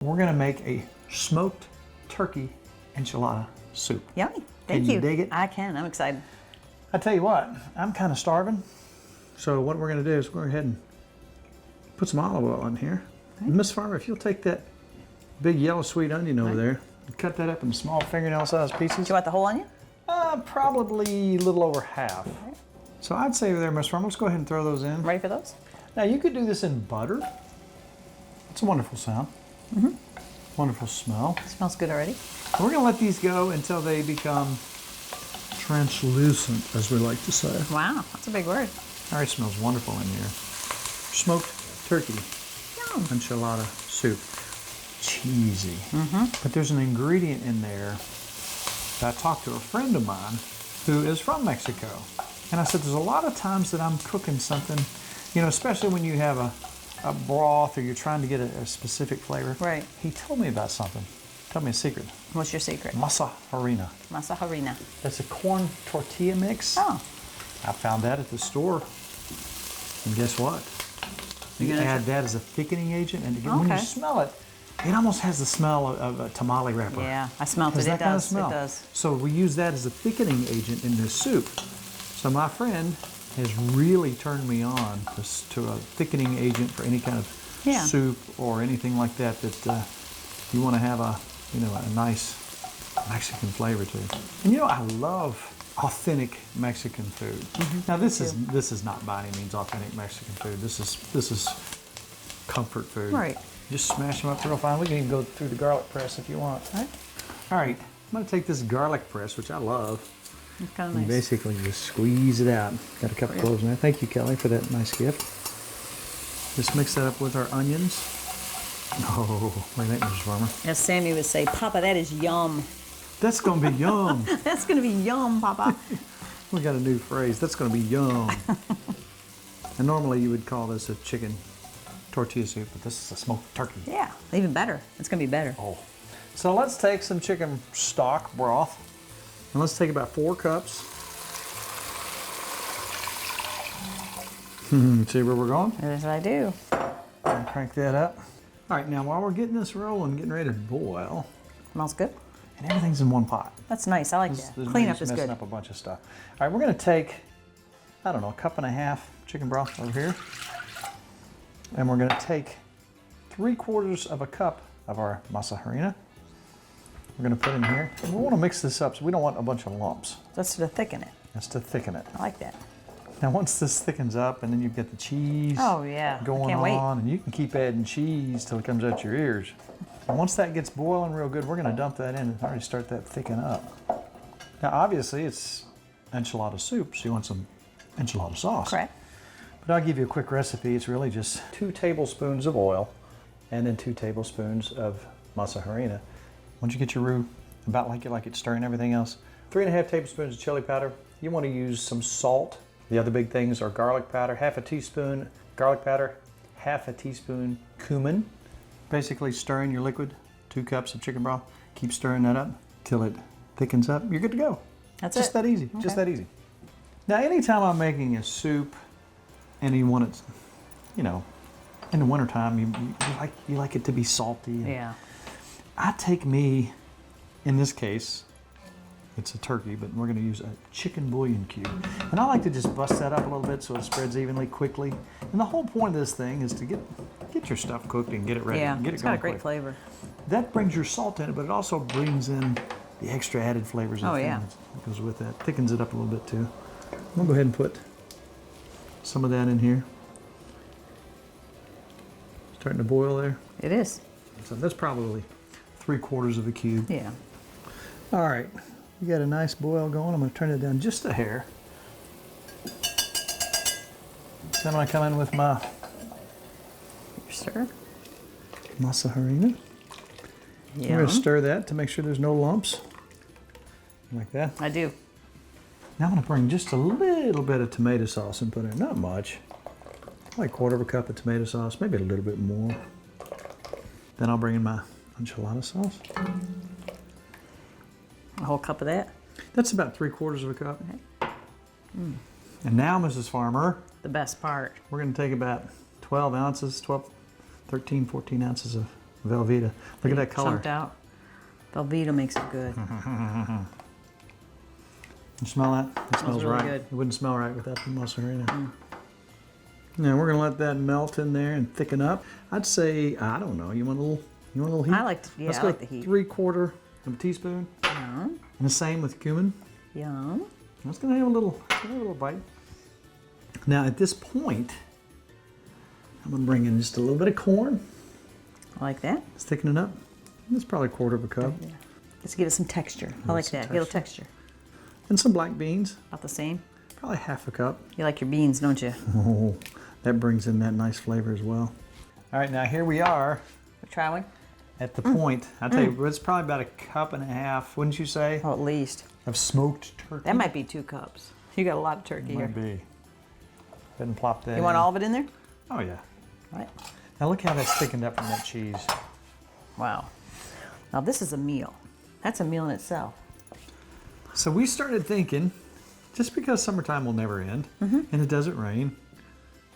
We're gonna make a smoked turkey enchilada soup. Yummy. Thank Can you. you dig it? I can. I'm excited. I tell you what, I'm kind of starving. So what we're gonna do is go ahead and put some olive oil in here. Right. Miss Farmer, if you'll take that big yellow sweet onion over there, and cut that up in small fingernail-sized pieces. Do you want the whole onion? Probably a little over half. Right. So I'd say there, Miss Farmer, let's go ahead and throw those in. Ready for those? Now you could do this in butter. It's a wonderful sound. Wonderful smell. Smells good already. We're gonna let these go until they become translucent, as we like to say. Wow, that's a big word. Alright, smells wonderful in here. Smoked turkey Yum. enchilada soup. Cheesy. But there's an ingredient in there that I talked to a friend of mine who is from Mexico. And I said, there's a lot of times that I'm cooking something, you know, especially when you have a broth or you're trying to get a specific flavor. Right. He told me about something. Tell me a secret. What's your secret? Masa harina. Masa harina. That's a corn tortilla mix. Oh. I found that at the store. And guess what? You add that as a thickening agent, and when you smell it, it almost has the smell of a tamale wrapper. Yeah, I smelled it. It It kind of does. smell. It does. So we use that as a thickening agent in this soup. So my friend has really turned me on to a thickening agent for any kind of soup or anything like that you want to have a nice Mexican flavor to. And I love authentic Mexican food. Now this is not by any means authentic Mexican food. This is comfort food. Right. Just smash them up real fine. We can even go through the garlic press if you want. All right. I'm going to take this garlic press, which I love. It's kind of And nice. basically just squeeze it out. Got a couple cloves in there. Thank you, Kelly, for that nice gift. Just mix that up with our onions. Oh, what do you think, Mrs. Farmer? As Sammy would say, Papa, that is yum. That's going to be yum. That's going to be yum, Papa. We got a new phrase. That's going to be yum. And normally you would call this a chicken tortilla soup, but this is a smoked turkey. Yeah, even better. It's going to be better. Oh. So let's take some chicken stock broth, and let's take about 4 cups. See where we're going? Yes, I do. And crank that up. All right, now while we're getting this rolling, getting ready to boil, Smells good. and everything's in one pot. That's nice. I like This that. is Cleanup just is messing good. up a bunch of stuff. All right, we're going to take, I don't know, 1.5 cups chicken broth over here, and we're going to take 3/4 of a cup of our masa harina. We're going to put in here. And we want to mix this up, so we don't want a bunch of lumps. That's to thicken it. That's to thicken it. I like that. Now once this thickens up, and then you get the cheese Oh, yeah. I going can't wait. on, and you can keep adding cheese till it comes out your ears. And once that gets boiling real good, we're going to dump that in and already start that thicken up. Now obviously it's enchilada soup, so you want some enchilada sauce. Correct. But I'll give you a quick recipe. It's really just 2 tablespoons of oil and then 2 tablespoons of masa harina. Once you get your roux about like you like it, stirring everything else, 3.5 tablespoons of chili powder. You want to use some salt. The other big things are garlic powder, 1/2 teaspoon garlic powder, 1/2 teaspoon cumin. Basically stirring your liquid, 2 cups of chicken broth. Keep stirring that up till it thickens up. You're good to go. That's Just it. that easy. Okay. Just that easy. Now anytime I'm making a soup and you want it, in the wintertime, you like it to be salty. Yeah. I take in this case, it's a turkey, but we're going to use a chicken bouillon cube. And I like to just bust that up a little bit so it spreads evenly quickly. And the whole point of this thing is to get your stuff cooked and get it ready. Yeah, And get it's it got a going great quick. flavor. That brings your salt in it, but it also brings in the extra added flavors and Oh, yeah. things that goes with that. Thickens it up a little bit too. I'm going to go ahead and put some of that in here. Starting to boil there. It is. So that's probably 3/4 of a cube. Yeah. All right, we got a nice boil going. I'm going to turn it down just a hair. Then I'm going to come in with my Stir. masa harina. I'm going Yeah. to stir that to make sure there's no lumps. Like that. I do. Now I'm going to bring just a little bit of tomato sauce and put in, not much. Like 1/4 cup of tomato sauce, maybe a little bit more. Then I'll bring in my enchilada sauce. A whole cup of that. That's about 3/4 of a cup. And now, Mrs. Farmer, The best part. we're going to take about 12 ounces, 13, 14 ounces of Veleveeta. Look at that color. Chunked out. Velveeta makes it good. You smell that? It smells really right. good. It wouldn't smell right without the masa harina. Now we're gonna let that melt in there and thicken up. I'd say, I don't know, you want a little heat? I like the heat. 3/4 of a teaspoon. Yum. And the same with cumin. Yum. It's gonna have a little bite. Now at this point, I'm gonna bring in just a little bit of corn. I like that. Let's thicken it up. It's probably 1/4 of a cup. Yeah. Let's give it some texture. I like that. Get a little texture. And some black beans, About the same. probably 1/2 cup. You like your beans, don't you? Oh, that brings in that nice flavor as well. All right, now here we are Try one. at the point. I tell you, it's probably about 1.5 cups, wouldn't you say, Oh, at least. of smoked turkey? That might be 2 cups. You got a lot of turkey here. Might be. Go ahead and plop that You want in. all of it in there? Oh yeah. Right. Now look how that's thickened up from that cheese. Wow. Now this is a meal. That's a meal in itself. So we started thinking, just because summertime will never end and it doesn't rain,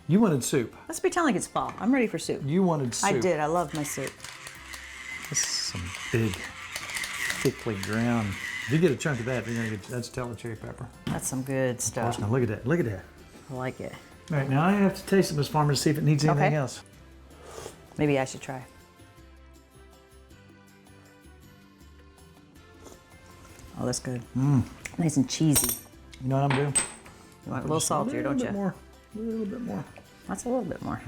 you wanted soup. Let's pretend like it's fall. I'm ready for soup. You wanted soup. I did. I love my soup. This is some big, thickly ground. If you get a chunk of that, you're gonna get, that's Tellicherry pepper. That's some good stuff. Now look at that, look at that. I like it. All right, now I have to taste it, Miss Farmer, to see if it needs anything Okay. else. Maybe I should try. Oh, that's good. Nice and cheesy. You know what I'm doing? You want it a little saltier, don't you? More, a little bit more. That's a little bit more.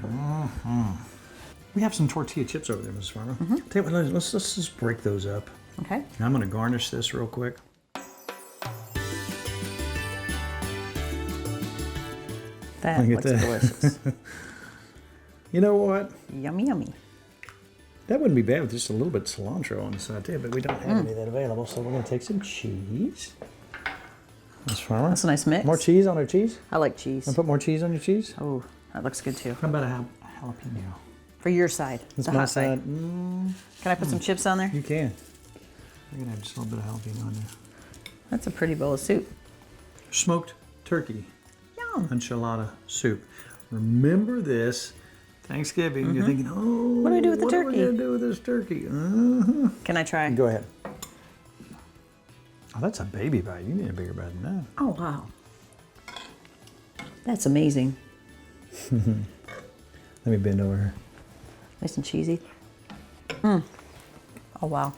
We have some tortilla chips over there, Mrs. Farmer. Tell you what, let's just break those up. Okay. Now I'm gonna garnish this real quick. That Look at looks that. delicious. You know what? Yummy, yummy. That wouldn't be bad with just a little bit of cilantro on the side too, but we don't have any of that available, so we're gonna take some cheese. Mrs. Farmer. That's a nice mix. More cheese on our cheese? I like cheese. Want to put more cheese on your cheese? Oh, that looks good too. How about a jalapeno? For your side, That's the my hot side. side. Mm, Can I put some chips on there? you can. We're gonna have just a little bit of jalapeno on there. That's a pretty bowl of soup. Smoked turkey Yum. enchilada soup. Remember this Thanksgiving. You're thinking, oh, What do we do with the what turkey? are we gonna do with this turkey? Can I try? Go ahead. Oh, that's a baby bite. You need a bigger bite than that. Oh, wow. That's amazing. Let me bend over here. Nice and cheesy. Oh, wow.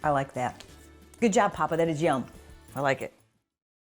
I like that. Good job, Papa. That is yum. I like it.